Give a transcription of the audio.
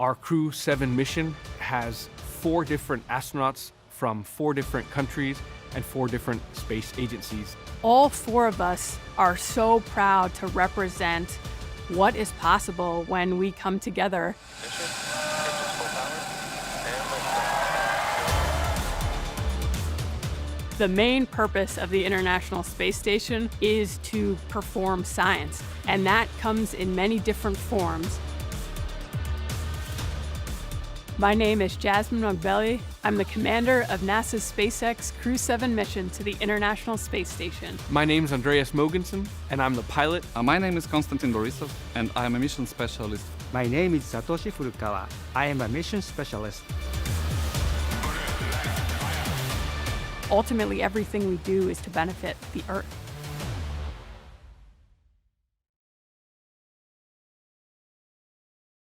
Our Crew-7 mission has 4 different astronauts from 4 different countries and 4 different space agencies. All 4 of us are so proud to represent what is possible when we come together. The main purpose of the International Space Station is to perform science, and that comes in many different forms. My name is Jasmin Moghbeli. I'm the commander of NASA's SpaceX Crew-7 mission to the International Space Station. My name's Andreas Mogensen, and I'm the pilot. My name is Konstantin Borisov, and I am a mission specialist. My name is Satoshi Furukawa. I am a mission specialist. Ultimately, everything we do is to benefit the Earth.